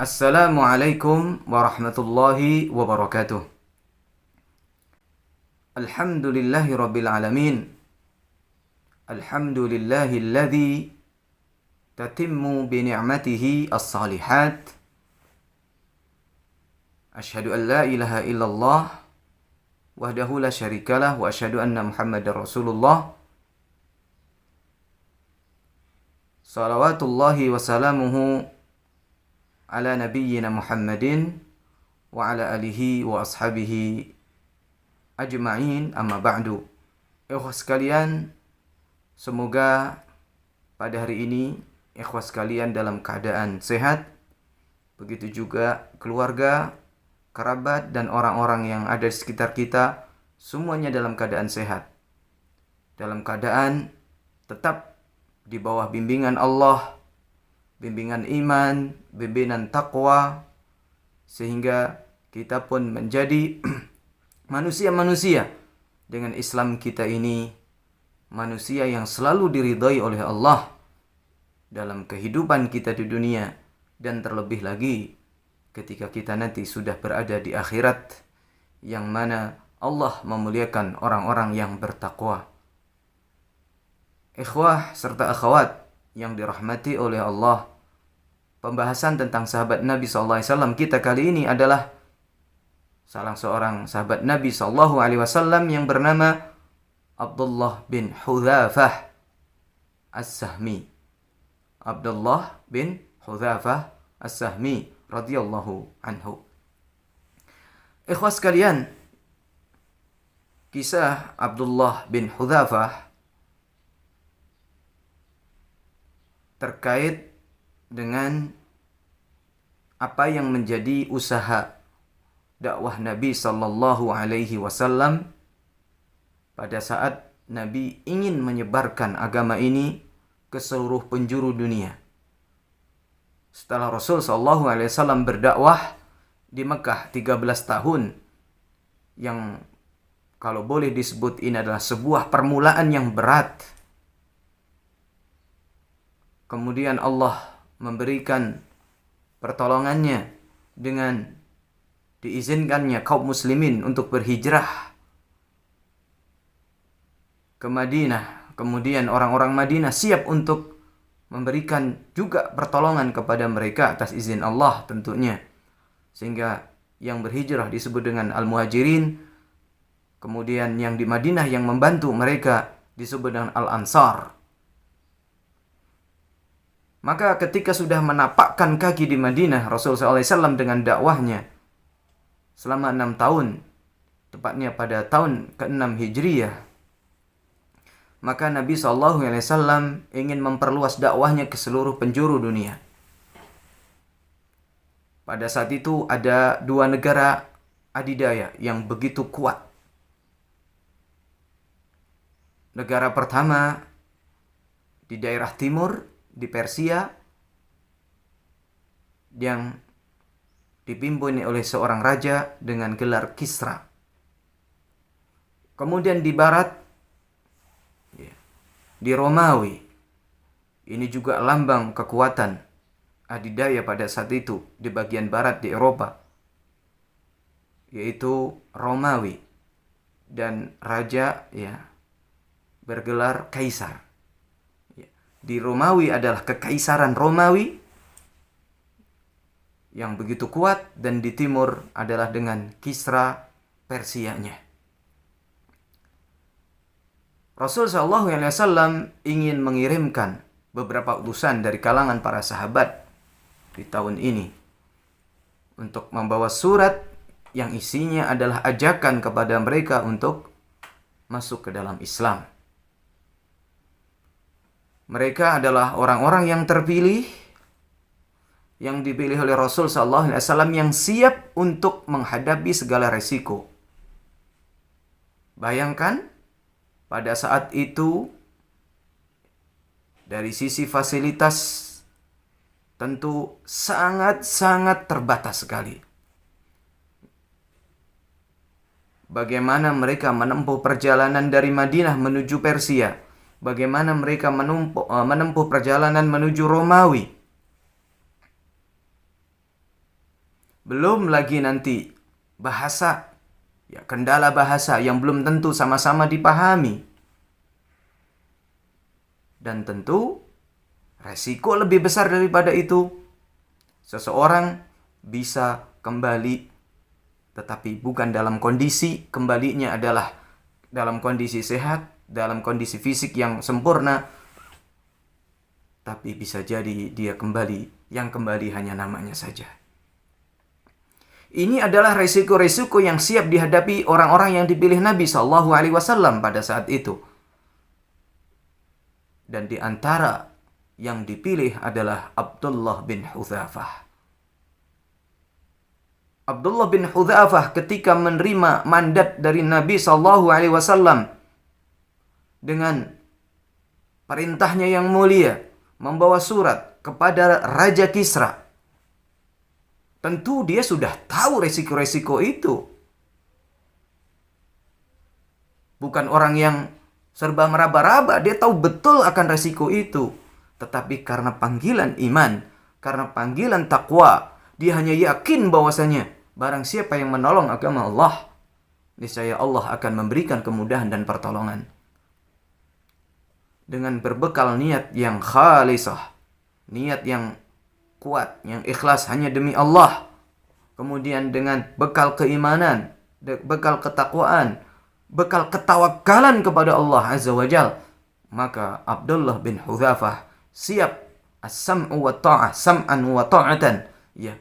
Assalamualaikum warahmatullahi wabarakatuh. Alhamdulillahi rabbil alamin. Alhamdulillahilladzi tatimmu bi ni'matihi as-salihat. Asyhadu an la ilaha illallah wahdahu la syarikalah wa asyhadu anna Muhammadar Rasulullah. Salawatullahi wa salamuhu ala nabiyyina Muhammadin wa ala alihi wa ashabihi ajma'in, amma ba'du. Ikhwah sekalian, semoga pada hari ini ikhwah sekalian dalam keadaan sehat. Begitu juga keluarga, kerabat, dan orang-orang yang ada di sekitar kita, semuanya dalam keadaan sehat. Dalam keadaan tetap di bawah bimbingan Allah, bimbingan iman, bimbingan takwa, sehingga kita pun menjadi manusia-manusia dengan Islam kita ini, manusia yang selalu diridhai oleh Allah dalam kehidupan kita di dunia, dan terlebih lagi ketika kita nanti sudah berada di akhirat, yang mana Allah memuliakan orang-orang yang bertakwa. Ikhwah serta akhwat yang dirahmati oleh Allah, pembahasan tentang sahabat Nabi SAW kita kali ini adalah salah seorang sahabat Nabi SAW yang bernama Abdullah bin Hudzafah As-Sahmi. Abdullah bin Hudzafah As-Sahmi radhiyallahu anhu. Ikhwah sekalian, kisah Abdullah bin Hudzafah terkait dengan apa yang menjadi usaha dakwah Nabi sallallahu alaihi wasallam pada saat Nabi ingin menyebarkan agama ini ke seluruh penjuru dunia. Setelah Rasul sallallahu alaihi wasallam berdakwah di Mekah 13 tahun, yang kalau boleh disebut ini adalah sebuah permulaan yang berat. Kemudian Allah memberikan pertolongannya dengan diizinkannya kaum muslimin untuk berhijrah ke Madinah. Kemudian orang-orang Madinah siap untuk memberikan juga pertolongan kepada mereka atas izin Allah tentunya. Sehingga yang berhijrah disebut dengan Al-Muhajirin. Kemudian yang di Madinah yang membantu mereka disebut dengan Al-Ansar. Maka ketika sudah menapakkan kaki di Madinah, Rasulullah SAW dengan dakwahnya selama 6 tahun, tepatnya pada tahun ke-6 Hijriyah, maka Nabi SAW ingin memperluas dakwahnya ke seluruh penjuru dunia. Pada saat itu ada 2 negara adidaya yang begitu kuat. Negara pertama di daerah timur, di Persia, yang dipimpin oleh seorang raja dengan gelar Kisra. Kemudian di barat, di Romawi. Ini juga lambang kekuatan adidaya pada saat itu di bagian barat di Eropa, yaitu Romawi, dan raja bergelar Kaisar. Di Romawi adalah kekaisaran Romawi yang begitu kuat, dan di timur adalah dengan Kisra Persianya. Rasul SAW ingin mengirimkan beberapa utusan dari kalangan para sahabat di tahun ini untuk membawa surat yang isinya adalah ajakan kepada mereka untuk masuk ke dalam Islam. Mereka adalah orang-orang yang terpilih, yang dipilih oleh Rasul SAW, yang siap untuk menghadapi segala resiko. Bayangkan, pada saat itu, dari sisi fasilitas tentu sangat-sangat terbatas sekali. Bagaimana mereka menempuh perjalanan dari Madinah menuju Persia? Bagaimana mereka menempuh perjalanan menuju Romawi? Belum lagi nanti bahasa, ya, kendala bahasa yang belum tentu sama-sama dipahami. Dan tentu resiko lebih besar daripada itu. Seseorang bisa kembali, tetapi bukan dalam kondisi kembalinya adalah dalam kondisi sehat, dalam kondisi fisik yang sempurna. Tapi bisa jadi dia kembali, yang kembali hanya namanya saja. Ini adalah resiko-resiko yang siap dihadapi orang-orang yang dipilih Nabi SAW pada saat itu. Dan di antara yang dipilih adalah Abdullah bin Hudzafah. Abdullah bin Hudzafah ketika menerima mandat dari Nabi SAW dengan perintahnya yang mulia, membawa surat kepada Raja Kisra. Tentu dia sudah tahu resiko-resiko itu. Bukan orang yang serba meraba-raba, dia tahu betul akan resiko itu. Tetapi karena panggilan iman, karena panggilan takwa, dia hanya yakin bahwasanya barang siapa yang menolong agama Allah, niscaya Allah akan memberikan kemudahan dan pertolongan. Dengan berbekal niat yang khalisah, niat yang kuat, yang ikhlas hanya demi Allah. Kemudian dengan bekal keimanan, bekal ketakwaan, bekal ketawakalan kepada Allah Azza wa Jal, maka Abdullah bin Hudzafah siap as-sam'u wa ta'ah, sam'an wa ta'atan, ya,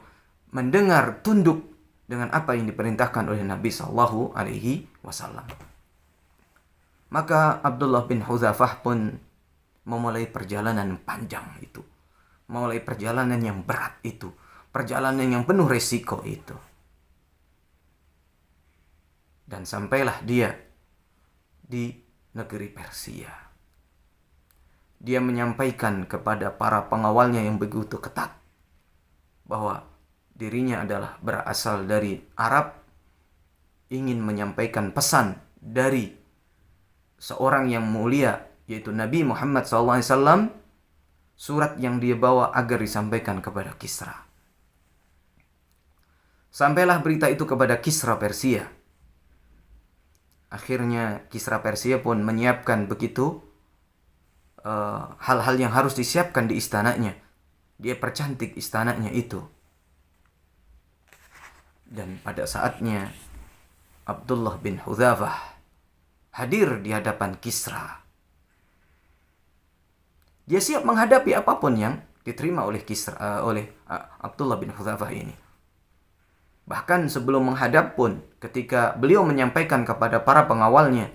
mendengar, tunduk dengan apa yang diperintahkan oleh Nabi sallallahu alaihi wasallam. Maka Abdullah bin Hudzafah pun memulai perjalanan panjang itu. Mulai perjalanan yang berat itu. Perjalanan yang penuh resiko itu. Dan sampailah dia di negeri Persia. Dia menyampaikan kepada para pengawalnya yang begitu ketat bahwa dirinya adalah berasal dari Arab, ingin menyampaikan pesan dari seorang yang mulia, yaitu Nabi Muhammad SAW, surat yang dia bawa agar disampaikan kepada Kisra. Sampailah berita itu kepada Kisra Persia. Akhirnya Kisra Persia pun menyiapkan begitu hal-hal yang harus disiapkan di istananya. Dia percantik istananya itu. Dan pada saatnya Abdullah bin Hudzafah hadir di hadapan Kisra. Dia siap menghadapi apapun yang diterima oleh Abdullah bin Hudzafah ini. Bahkan sebelum menghadap pun, ketika beliau menyampaikan kepada para pengawalnya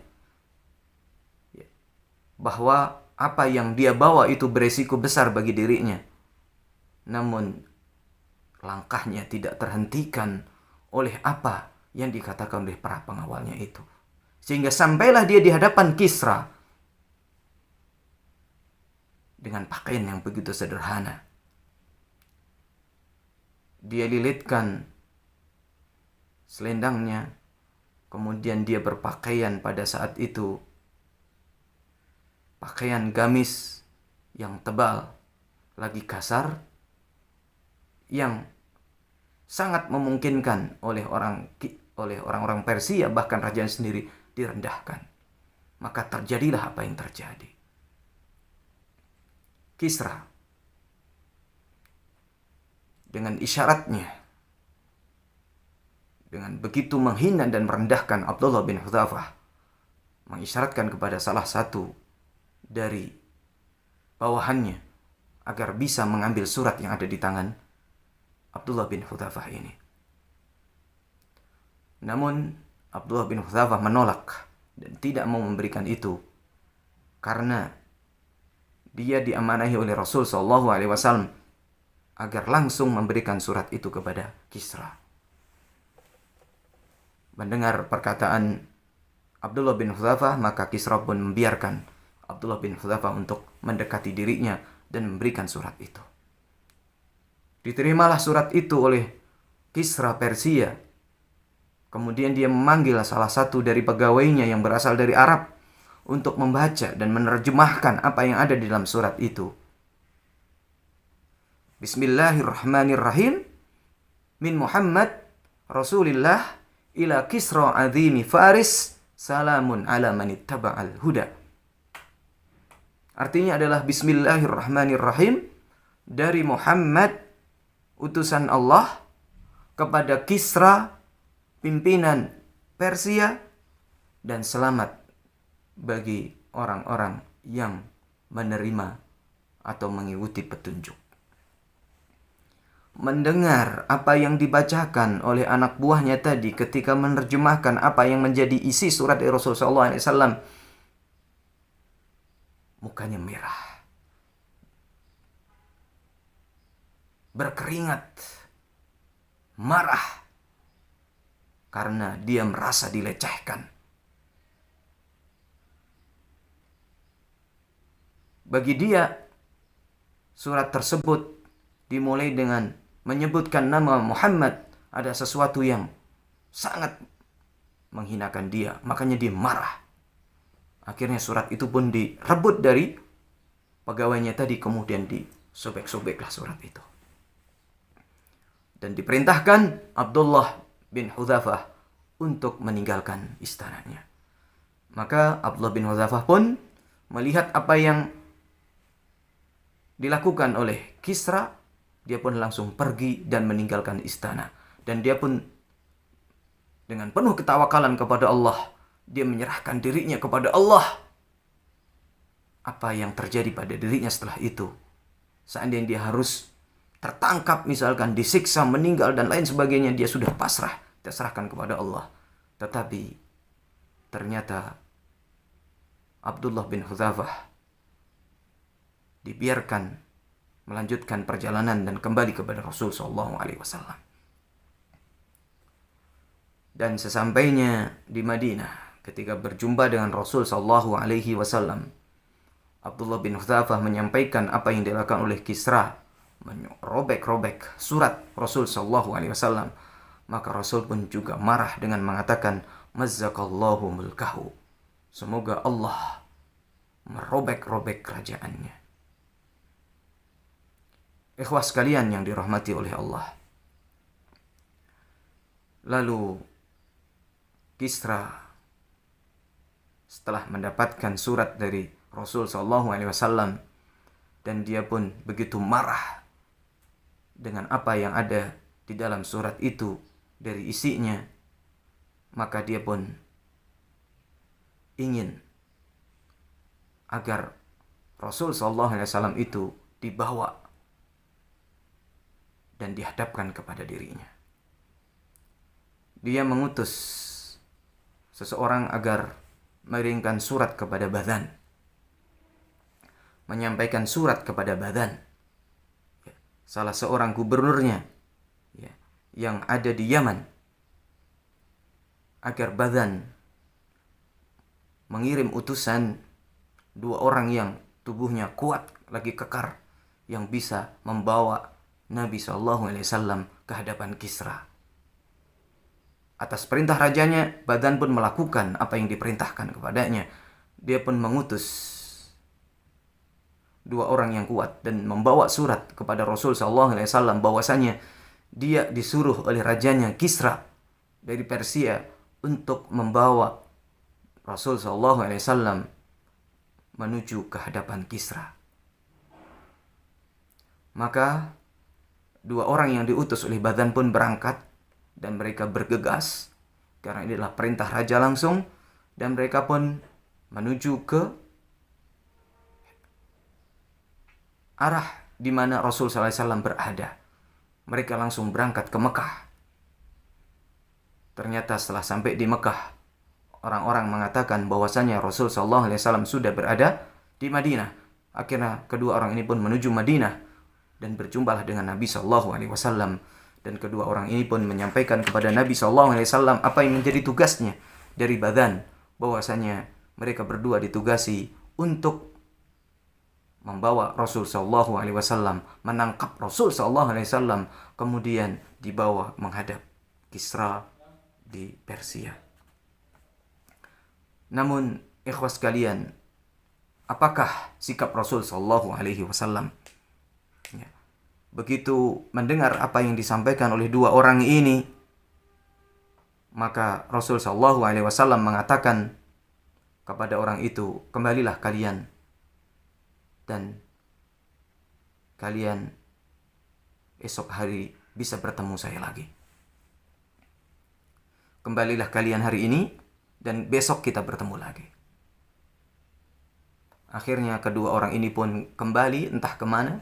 bahwa apa yang dia bawa itu beresiko besar bagi dirinya, namun langkahnya tidak terhentikan oleh apa yang dikatakan oleh para pengawalnya itu. Sehingga sampailah dia di hadapan Kisra dengan pakaian yang begitu sederhana. Dia lilitkan selendangnya, kemudian dia berpakaian pada saat itu pakaian gamis yang tebal, lagi kasar, yang sangat memungkinkan oleh orang-orang Persia, bahkan rajanya sendiri direndahkan. Maka terjadilah apa yang terjadi. Kisra dengan isyaratnya, dengan begitu menghina dan merendahkan Abdullah bin Hudzafah, mengisyaratkan kepada salah satu dari bawahannya agar bisa mengambil surat yang ada di tangan Abdullah bin Hudzafah ini. Namun Abdullah bin Hudzafah menolak dan tidak mau memberikan itu karena dia diamanahi oleh Rasul SAW agar langsung memberikan surat itu kepada Kisra. Mendengar perkataan Abdullah bin Hudzafah, maka Kisra pun membiarkan Abdullah bin Hudzafah untuk mendekati dirinya dan memberikan surat itu. Diterimalah surat itu oleh Kisra Persia. Kemudian dia memanggil salah satu dari pegawainya yang berasal dari Arab untuk membaca dan menerjemahkan apa yang ada di dalam surat itu. Bismillahirrahmanirrahim. min Muhammad Rasulillah ila Kisra azimi Faris salamun ala man ittaba'al huda. Artinya adalah bismillahirrahmanirrahim, dari Muhammad utusan Allah kepada Kisra pimpinan Persia, dan selamat bagi orang-orang yang menerima atau mengikuti petunjuk. Mendengar apa yang dibacakan oleh anak buahnya tadi ketika menerjemahkan apa yang menjadi isi surat dari Rasulullah SAW, mukanya merah, berkeringat, marah, karena dia merasa dilecehkan. Bagi dia, surat tersebut dimulai dengan menyebutkan nama Muhammad, ada sesuatu yang sangat menghinakan dia, makanya dia marah. Akhirnya surat itu pun direbut dari pegawainya tadi, kemudian disobek-sobeklah surat itu. Dan diperintahkan Abdullah bin Hudzafah untuk meninggalkan istananya. Maka Abdullah bin Hudzafah pun melihat apa yang dilakukan oleh Kisra, dia pun langsung pergi dan meninggalkan istana. Dan dia pun dengan penuh ketawakalan kepada Allah, dia menyerahkan dirinya kepada Allah. Apa yang terjadi pada dirinya setelah itu, seandainya dia harus tertangkap, misalkan disiksa, meninggal dan lain sebagainya, dia sudah pasrah, dia serahkan kepada Allah. Tetapi ternyata Abdullah bin Hudzafah dibiarkan melanjutkan perjalanan dan kembali kepada Rasul SAW. Dan sesampainya di Madinah, ketika berjumpa dengan Rasul SAW, Abdullah bin Hudzafah menyampaikan apa yang dilakukan oleh Kisra, merobek-robek surat Rasul SAW. Maka Rasul pun juga marah dengan mengatakan, mazzakallahu mulkahu, semoga Allah merobek-robek kerajaannya. Ikhwas sekalian yang dirahmati oleh Allah. Lalu Kisra setelah mendapatkan surat dari Rasul SAW, dan dia pun begitu marah dengan apa yang ada di dalam surat itu dari isinya, maka dia pun ingin agar Rasul SAW itu dibawa dan dihadapkan kepada dirinya. Dia mengutus seseorang agar mengirimkan surat kepada Badan, menyampaikan surat kepada Badan, salah seorang gubernurnya yang ada di Yaman, agar Badan mengirim utusan 2 orang yang tubuhnya kuat lagi kekar, yang bisa membawa Nabi SAW ke hadapan Kisra. Atas perintah rajanya, Badan pun melakukan apa yang diperintahkan kepadanya. Dia pun mengutus 2 orang yang kuat dan membawa surat kepada Rasul SAW bahwasanya dia disuruh oleh rajanya Kisra dari Persia untuk membawa Rasul SAW menuju ke hadapan Kisra. Maka 2 orang yang diutus oleh Badan pun berangkat, dan mereka bergegas karena ini adalah perintah raja langsung, dan mereka pun menuju ke arah di mana Rasul SAW berada. Mereka langsung berangkat ke Mekah. Ternyata setelah sampai di Mekah, orang-orang mengatakan bahwasanya Rasul SAW sudah berada di Madinah. Akhirnya kedua orang ini pun menuju Madinah dan berjumpalah dengan Nabi SAW. Dan kedua orang ini pun menyampaikan kepada Nabi SAW apa yang menjadi tugasnya dari Badan, bahwasanya mereka berdua ditugasi untuk membawa Rasul SAW, menangkap Rasul SAW, kemudian dibawa menghadap Kisra di Persia. Namun ikhwas sekalian, apakah sikap Rasul SAW? begitu mendengar apa yang disampaikan oleh dua orang ini, maka Rasul Shallallahu Alaihi Wasallam mengatakan kepada orang itu, kembalilah kalian dan kalian esok hari bisa bertemu saya lagi. Kembalilah kalian hari ini dan besok kita bertemu lagi. Akhirnya kedua orang ini pun kembali entah kemana,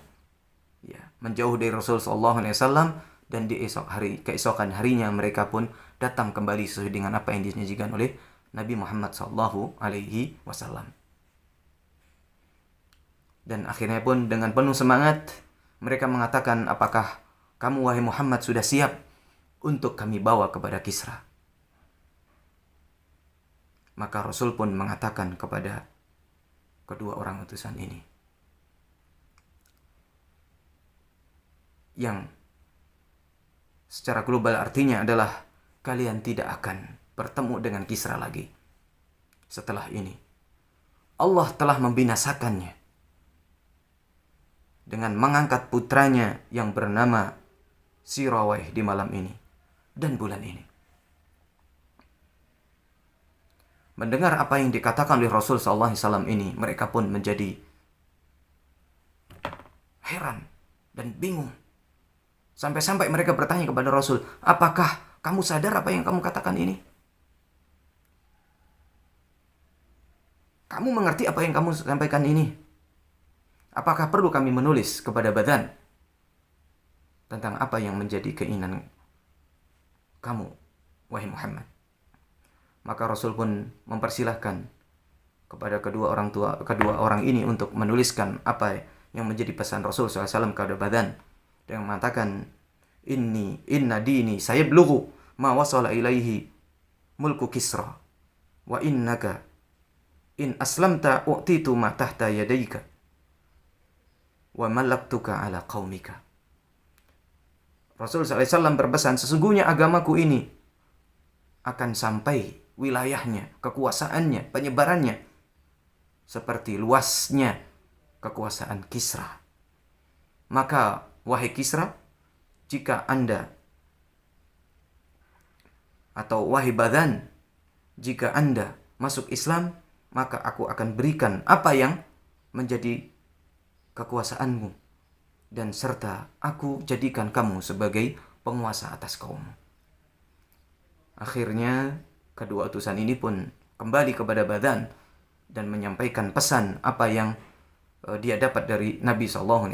ya, menjauh dari Rasul Shallallahu Alaihi Wasallam, dan di keesokan harinya mereka pun datang kembali sesuai dengan apa yang dijanjikan oleh Nabi Muhammad Shallallahu Alaihi Wasallam. Dan akhirnya pun dengan penuh semangat mereka mengatakan, apakah kamu wahai Muhammad sudah siap untuk kami bawa kepada Kisra? Maka Rasul pun mengatakan kepada kedua orang utusan ini, yang secara global artinya adalah kalian tidak akan bertemu dengan Kisra lagi setelah ini. Allah telah membinasakannya dengan mengangkat putranya yang bernama Sirawayh di malam ini dan bulan ini. Mendengar apa yang dikatakan oleh Rasul SAW ini, mereka pun menjadi heran dan bingung. Sampai-sampai mereka bertanya kepada Rasul, apakah kamu sadar apa yang kamu katakan ini? Kamu mengerti apa yang kamu sampaikan ini? Apakah perlu kami menulis kepada badan tentang apa yang menjadi keinginan kamu, wahai Muhammad? Maka Rasul pun mempersilahkan kepada kedua orang ini untuk menuliskan apa yang menjadi pesan Rasul SAW kepada badan, dengan mengatakan, inna dini sayablughu ma wasala ilaihi mulku Kisra wa innaka in aslamta u'titu ma tahta yadayka wa malaktuka ala qaumika. Rasul SAW berpesan, sesungguhnya agamaku ini akan sampai wilayahnya, kekuasaannya, penyebarannya seperti luasnya kekuasaan Kisra. Maka wahai Kisra, jika Anda atau wahai badan, jika Anda masuk Islam, maka aku akan berikan apa yang menjadi kekuasaanmu, dan serta aku jadikan kamu sebagai penguasa atas kaummu. Akhirnya kedua utusan ini pun kembali kepada badan dan menyampaikan pesan apa yang dia dapat dari Nabi SAW.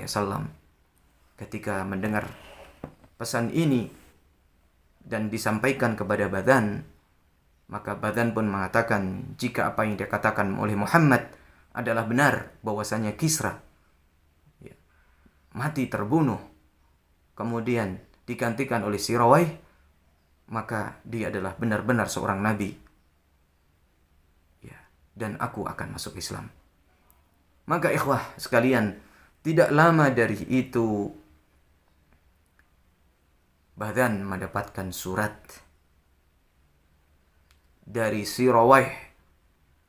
Ketika mendengar pesan ini dan disampaikan kepada badan, maka badan pun mengatakan, jika apa yang dikatakan oleh Muhammad adalah benar, bahwasanya Kisra mati terbunuh kemudian digantikan oleh Sirawayh, maka dia adalah benar-benar seorang nabi, ya, dan aku akan masuk Islam. Maka ikhwah sekalian, tidak lama dari itu badan mendapatkan surat dari Sirawayh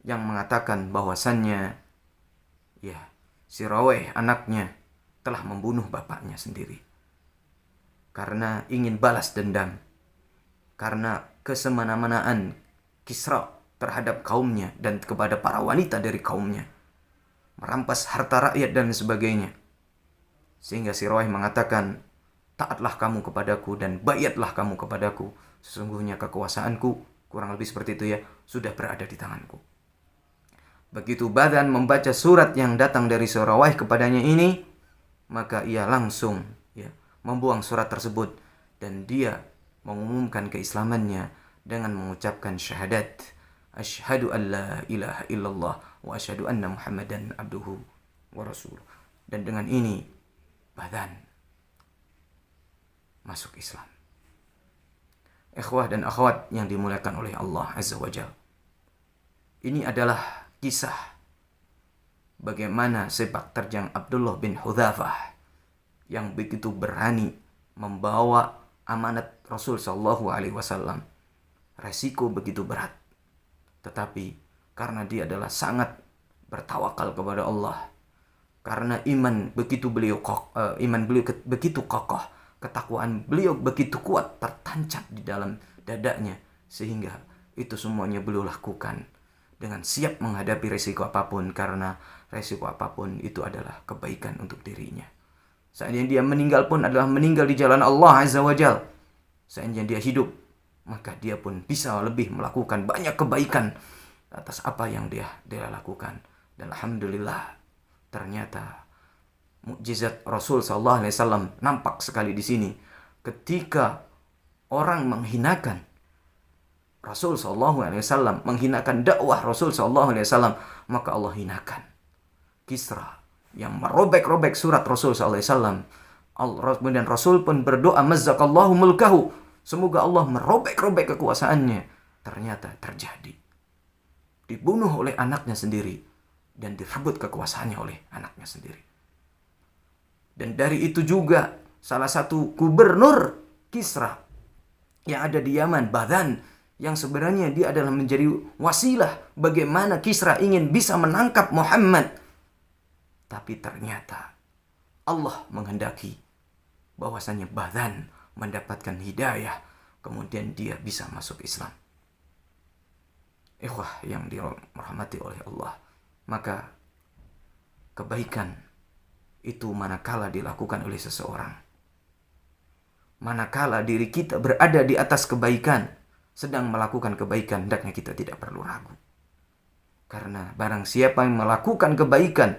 yang mengatakan bahwasannya, ya, Sirawayh anaknya telah membunuh bapaknya sendiri karena ingin balas dendam, karena kesemena-menaan Kisra terhadap kaumnya dan kepada para wanita dari kaumnya, merampas harta rakyat dan sebagainya. Sehingga Sirawayh mengatakan, taatlah kamu kepadaku dan bayatlah kamu kepadaku, sesungguhnya kekuasaanku, kurang lebih seperti itu ya, sudah berada di tanganku. Begitu badan membaca surat yang datang dari Sirawayh kepadanya ini, maka ia langsung, ya, membuang surat tersebut dan dia mengumumkan keislamannya dengan mengucapkan syahadat, asyhadu an la ilaha illallah wa asyhadu anna Muhammadan abduhu wa rasuluh. Dan dengan ini badan masuk Islam. Ikhwah dan akhwat yang dimuliakan oleh Allah Azza wa Jalla, ini adalah kisah bagaimana sepak terjang Abdullah bin Hudzafah yang begitu berani membawa amanat Rasul Shallallahu Alaihi Wasallam. Resiko begitu berat, tetapi karena dia adalah sangat bertawakal kepada Allah, Karena iman beliau begitu kokoh, ketakwaan beliau begitu kuat, tertancap di dalam dadanya, sehingga itu semuanya beliau lakukan dengan siap menghadapi resiko apapun, karena resiko apapun itu adalah kebaikan untuk dirinya. Seandainya dia meninggal pun adalah meninggal di jalan Allah Azza wa Jal. Seandainya dia hidup, maka dia pun bisa lebih melakukan banyak kebaikan atas apa yang dia lakukan. Dan alhamdulillah, ternyata mukjizat Rasul sallallahu alaihi wasallam nampak sekali di sini. Ketika orang menghinakan Rasul sallallahu alaihi wasallam, menghinakan dakwah Rasul sallallahu alaihi wasallam, maka Allah hinakan Kisra yang merobek-robek surat Rasul sallallahu alaihi wasallam. Kemudian Rasul pun berdoa, mazzakallahu mulkahu, semoga Allah merobek-robek kekuasaannya. Ternyata terjadi. Dibunuh oleh anaknya sendiri dan direbut kekuasaannya oleh anaknya sendiri. Dan dari itu juga salah satu gubernur Kisra yang ada di Yaman, Badhan, yang sebenarnya dia adalah menjadi wasilah bagaimana Kisra ingin bisa menangkap Muhammad. Tapi ternyata Allah menghendaki bahwasanya Badhan mendapatkan hidayah, kemudian dia bisa masuk Islam. Ikhwah yang dirahmati oleh Allah, maka kebaikan itu manakala dilakukan oleh seseorang, manakala diri kita berada di atas kebaikan, sedang melakukan kebaikan, hendaknya kita tidak perlu ragu. Karena barang siapa yang melakukan kebaikan,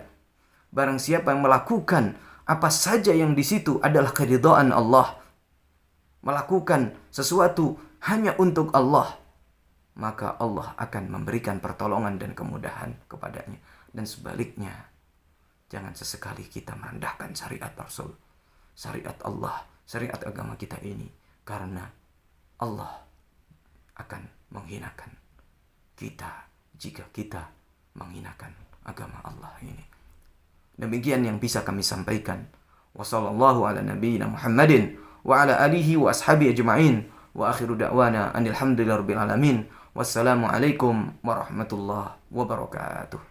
barang siapa yang melakukan apa saja yang di situ adalah keridhaan Allah, melakukan sesuatu hanya untuk Allah, maka Allah akan memberikan pertolongan dan kemudahan kepadanya. Dan sebaliknya, jangan sesekali kita merendahkan syariat Rasul, syariat Allah, syariat agama kita ini, karena Allah akan menghinakan kita jika kita menghinakan agama Allah ini. Demikian yang bisa kami sampaikan. Wassallallahu ala nabiyyina Muhammadin wa ala alihi wa ashabihi ajma'in. Wa akhiru da'wana anil hamdulillahi rabbil alamin. Wassalamu alaikum warahmatullahi wabarakatuh.